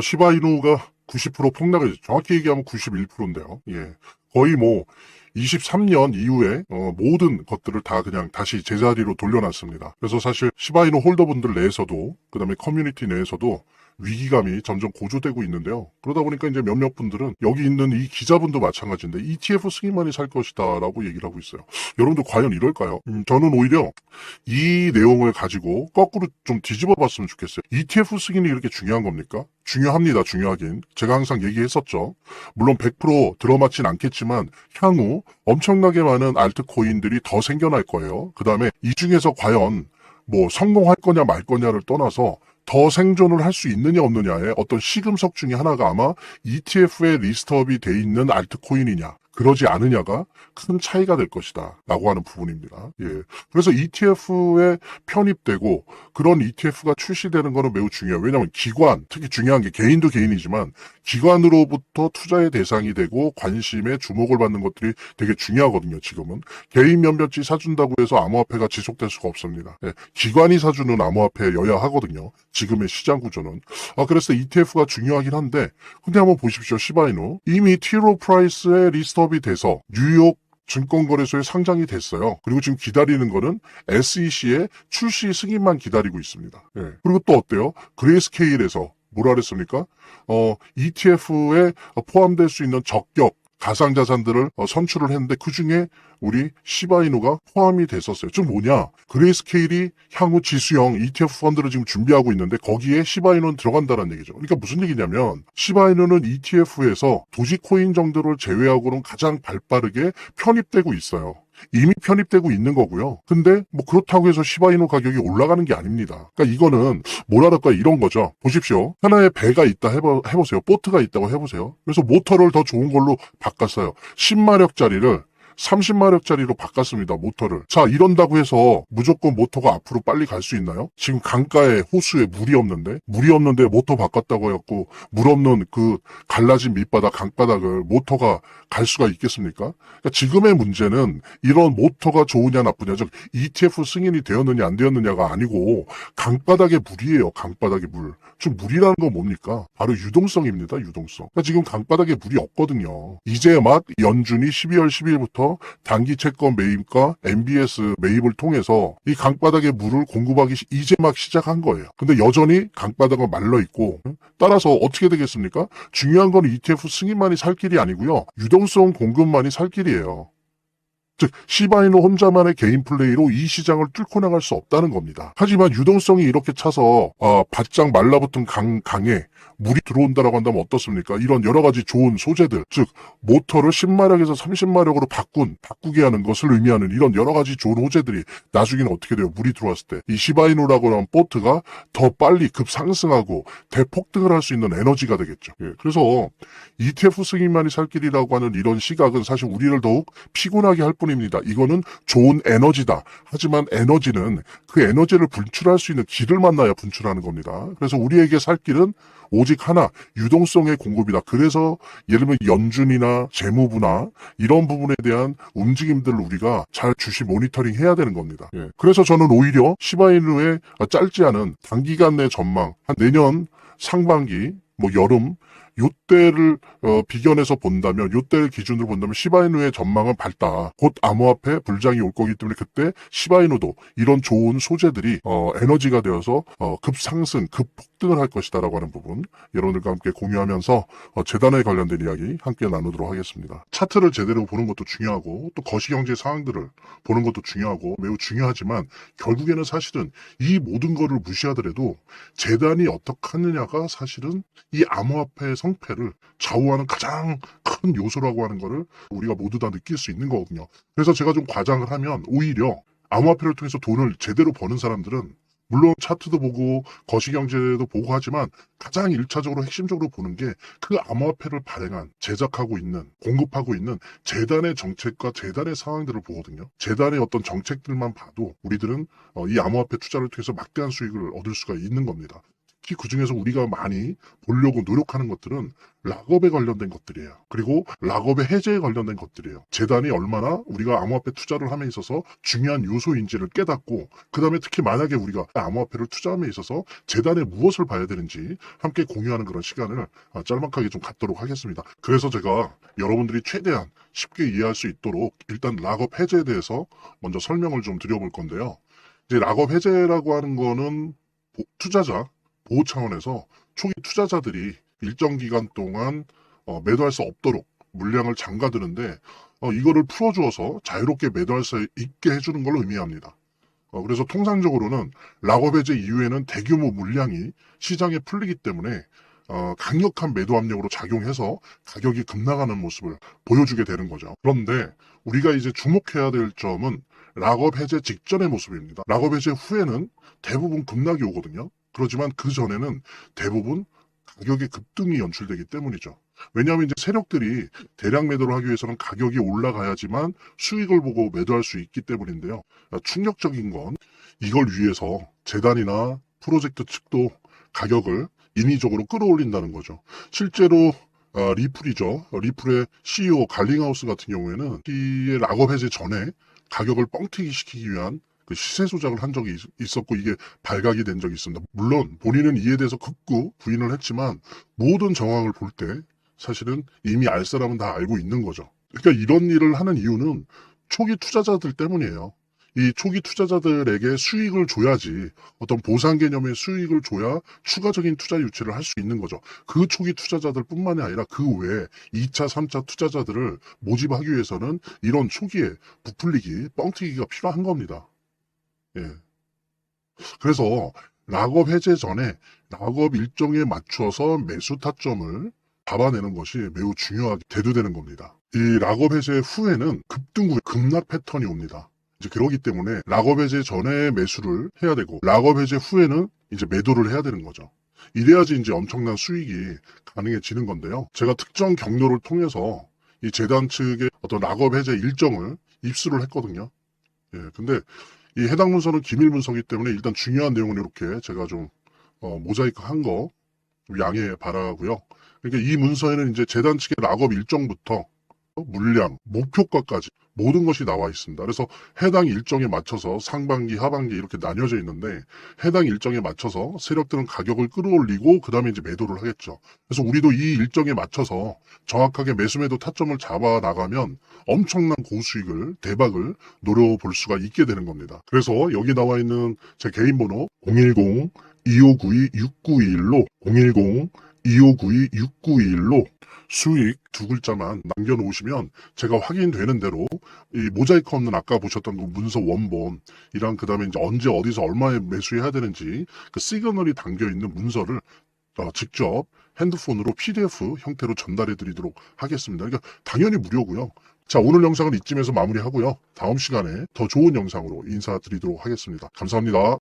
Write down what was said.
시바이누가 90% 폭락을, 정확히 얘기하면 91%인데요. 예. 거의 뭐, 23년 이후에 모든 것들을 다 그냥 다시 제자리로 돌려놨습니다. 그래서 사실 시바이누 홀더분들 내에서도, 그 다음에 커뮤니티 내에서도 위기감이 점점 고조되고 있는데요. 그러다 보니까 이제 몇몇 분들은 여기 있는 이 기자분도 마찬가지인데 ETF 승인만이 살 것이다 라고 얘기를 하고 있어요. 여러분들 과연 이럴까요? 저는 오히려 이 내용을 가지고 거꾸로 좀 뒤집어 봤으면 좋겠어요. ETF 승인이 이렇게 중요한 겁니까? 중요합니다. 중요하긴. 제가 항상 얘기했었죠. 물론 100% 들어맞진 않겠지만 향후 엄청나게 많은 알트코인들이 더 생겨날 거예요. 그 다음에 이 중에서 과연 뭐 성공할 거냐 말 거냐를 떠나서 더 생존을 할 수 있느냐 없느냐의 어떤 시금석 중에 하나가 아마 ETF에 리스트업이 돼 있는 알트코인이냐 그러지 않으냐가 큰 차이가 될 것이다 라고 하는 부분입니다. 예. 그래서 ETF에 편입되고 그런 ETF가 출시되는 거는 매우 중요해요. 왜냐하면 기관, 특히 중요한 게 개인도 개인이지만 기관으로부터 투자의 대상이 되고 관심에 주목을 받는 것들이 되게 중요하거든요. 지금은 개인 몇몇이 사준다고 해서 암호화폐가 지속될 수가 없습니다. 예. 기관이 사주는 암호화폐여야 하거든요. 지금의 시장 구조는. 그래서 ETF가 중요하긴 한데 근데 한번 보십시오. 시바이누 이미 티로 프라이스에 리스트업이 돼서 뉴욕 증권거래소에 상장이 됐어요. 그리고 지금 기다리는 거는 SEC의 출시 승인만 기다리고 있습니다. 예. 그리고 또 어때요? 그레이스케일에서 뭐라 그랬습니까? ETF에 포함될 수 있는 적격 가상자산들을 선출을 했는데 그 중에 우리 시바이누가 포함이 됐었어요. 즉 뭐냐? 그레이스케일이 향후 지수형 ETF 펀드를 지금 준비하고 있는데 거기에 시바이누는 들어간다는 얘기죠. 그러니까 무슨 얘기냐면 시바이누는 ETF에서 도지코인 정도를 제외하고는 가장 발빠르게 편입되고 있어요. 이미 편입되고 있는 거고요. 근데 뭐 그렇다고 해서 시바이누 가격이 올라가는 게 아닙니다. 그러니까 이거는 뭐랄까 이런 거죠. 보십시오. 하나의 배가 있다 해보세요. 보트가 있다고 해보세요. 그래서 모터를 더 좋은 걸로 바꿨어요. 10마력짜리를 30마력짜리로 바꿨습니다. 모터를. 자, 이런다고 해서 무조건 모터가 앞으로 빨리 갈 수 있나요? 지금 강가에 호수에 물이 없는데 모터 바꿨다고 해갖고 물 없는 그 갈라진 밑바닥 강바닥을 모터가 갈 수가 있겠습니까? 그러니까 지금의 문제는 이런 모터가 좋으냐 나쁘냐, 즉 ETF 승인이 되었느냐 안 되었느냐가 아니고 강바닥의 물이에요. 강바닥의 물. 지금 물이라는 건 뭡니까? 바로 유동성입니다. 유동성. 그러니까 지금 강바닥에 물이 없거든요. 이제 막 연준이 12월 10일부터 단기 채권 매입과 MBS 매입을 통해서 이 강바닥에 물을 공급하기 이제 막 시작한 거예요. 근데 여전히 강바닥은 말라 있고 따라서 어떻게 되겠습니까? 중요한 건 ETF 승인만이 살 길이 아니고요. 유동성 공급만이 살 길이에요. 즉 시바이누 혼자만의 개인 플레이로 이 시장을 뚫고 나갈 수 없다는 겁니다. 하지만 유동성이 이렇게 차서 바짝 말라붙은 강에 물이 들어온다라고 한다면 어떻습니까? 이런 여러 가지 좋은 소재들, 즉 모터를 10마력에서 30마력으로 바꾸게 하는 것을 의미하는 이런 여러 가지 좋은 호재들이 나중에는 어떻게 돼요? 물이 들어왔을 때 이 시바이누라고 하는 보트가 더 빨리 급상승하고 대폭등을 할 수 있는 에너지가 되겠죠. 예, 그래서 ETF 승인만이 살 길이라고 하는 이런 시각은 사실 우리를 더욱 피곤하게 할 뿐입니다. 이거는 좋은 에너지다. 하지만 에너지는 그 에너지를 분출할 수 있는 길을 만나야 분출하는 겁니다. 그래서 우리에게 살 길은 오직 하나, 유동성의 공급이다. 그래서 예를 들면 연준이나 재무부나 이런 부분에 대한 움직임들을 우리가 잘 주시 모니터링 해야 되는 겁니다. 예. 그래서 저는 오히려 시바이누의 짧지 않은 단기간 내 전망, 한 내년 상반기, 뭐 여름, 요때를 비견해서 본다면, 요때를 기준으로 본다면 시바이누의 전망은 밝다. 곧 암호화폐 불장이 올 거기 때문에 그때 시바이누도 이런 좋은 소재들이 에너지가 되어서 급상승, 급폭등을 할 것이다라고 하는 부분 여러분들과 함께 공유하면서 재단에 관련된 이야기 함께 나누도록 하겠습니다. 차트를 제대로 보는 것도 중요하고 또 거시경제 상황들을 보는 것도 중요하고 매우 중요하지만 결국에는 사실은 이 모든 거를 무시하더라도 재단이 어떻게 하느냐가 사실은 이 암호화폐의 성패를 좌우하는 가장 큰 요소라고 하는 거를 우리가 모두 다 느낄 수 있는 거거든요. 그래서 제가 좀 과장을 하면 오히려 암호화폐를 통해서 돈을 제대로 버는 사람들은 물론 차트도 보고 거시경제도 보고 하지만 가장 1차적으로 핵심적으로 보는 게 그 암호화폐를 발행한 제작하고 있는 공급하고 있는 재단의 정책과 재단의 상황들을 보거든요. 재단의 어떤 정책들만 봐도 우리들은 이 암호화폐 투자를 통해서 막대한 수익을 얻을 수가 있는 겁니다. 특히 그중에서 우리가 많이 보려고 노력하는 것들은 락업에 관련된 것들이에요. 그리고 락업의 해제에 관련된 것들이에요. 재단이 얼마나 우리가 암호화폐 투자를 함에 있어서 중요한 요소인지를 깨닫고, 그 다음에 특히 만약에 우리가 암호화폐를 투자함에 있어서 재단에 무엇을 봐야 되는지 함께 공유하는 그런 시간을 짤막하게 좀 갖도록 하겠습니다. 그래서 제가 여러분들이 최대한 쉽게 이해할 수 있도록 일단 락업 해제에 대해서 먼저 설명을 좀 드려볼 건데요. 이제 락업 해제라고 하는 거는 투자자 보호 차원에서 초기 투자자들이 일정 기간 동안 매도할 수 없도록 물량을 잠가두는데, 이거를 풀어주어서 자유롭게 매도할 수 있게 해주는 걸 의미합니다. 그래서 통상적으로는 락업 해제 이후에는 대규모 물량이 시장에 풀리기 때문에 강력한 매도 압력으로 작용해서 가격이 급락하는 모습을 보여주게 되는 거죠. 그런데 우리가 이제 주목해야 될 점은 락업 해제 직전의 모습입니다. 락업 해제 후에는 대부분 급락이 오거든요. 그렇지만 그 전에는 대부분 가격의 급등이 연출되기 때문이죠. 왜냐하면 이제 세력들이 대량 매도를 하기 위해서는 가격이 올라가야지만 수익을 보고 매도할 수 있기 때문인데요. 충격적인 건 이걸 위해서 재단이나 프로젝트 측도 가격을 인위적으로 끌어올린다는 거죠. 실제로 리플이죠. 리플의 CEO 갈링하우스 같은 경우에는 이 락업 해제 전에 가격을 뻥튀기 시키기 위한 그 시세 조작을 한 적이 있었고, 이게 발각이 된 적이 있습니다. 물론 본인은 이에 대해서 극구 부인을 했지만 모든 정황을 볼 때 사실은 이미 알 사람은 다 알고 있는 거죠. 그러니까 이런 일을 하는 이유는 초기 투자자들 때문이에요. 이 초기 투자자들에게 수익을 줘야지, 어떤 보상 개념의 수익을 줘야 추가적인 투자 유치를 할 수 있는 거죠. 그 초기 투자자들 뿐만이 아니라 그 외에 2차, 3차 투자자들을 모집하기 위해서는 이런 초기에 부풀리기, 뻥튀기가 필요한 겁니다. 예. 그래서 락업 해제 전에 락업 일정에 맞춰서 매수 타점을 잡아내는 것이 매우 중요하게 대두되는 겁니다. 이 락업 해제 후에는 급등 후 급락 패턴이 옵니다. 이제 그러기 때문에 락업 해제 전에 매수를 해야 되고, 락업 해제 후에는 이제 매도를 해야 되는 거죠. 이래야지 이제 엄청난 수익이 가능해지는 건데요. 제가 특정 경로를 통해서 이 재단 측의 어떤 락업 해제 일정을 입수를 했거든요. 예, 근데 이 해당 문서는 기밀 문서이기 때문에 일단 중요한 내용은 이렇게 제가 좀 모자이크 한 거 양해 바라고요. 그러니까 이 문서에는 이제 재단 측의 락업 일정부터 물량, 목표가까지 모든 것이 나와 있습니다. 그래서 해당 일정에 맞춰서 상반기, 하반기 이렇게 나뉘어져 있는데, 해당 일정에 맞춰서 세력들은 가격을 끌어올리고 그 다음에 이제 매도를 하겠죠. 그래서 우리도 이 일정에 맞춰서 정확하게 매수 매도 타점을 잡아 나가면 엄청난 고수익을, 대박을 노려볼 수가 있게 되는 겁니다. 그래서 여기 나와 있는 제 개인 번호 010-2592-6921로 010-2592-6921로 수익 두 글자만 남겨놓으시면 제가 확인되는 대로 이 모자이크 없는 아까 보셨던 그 문서 원본이랑 그 다음에 이제 언제 어디서 얼마에 매수해야 되는지 그 시그널이 담겨있는 문서를 직접 핸드폰으로 PDF 형태로 전달해 드리도록 하겠습니다. 그러니까 당연히 무료고요. 자, 오늘 영상은 이쯤에서 마무리하고요. 다음 시간에 더 좋은 영상으로 인사드리도록 하겠습니다. 감사합니다.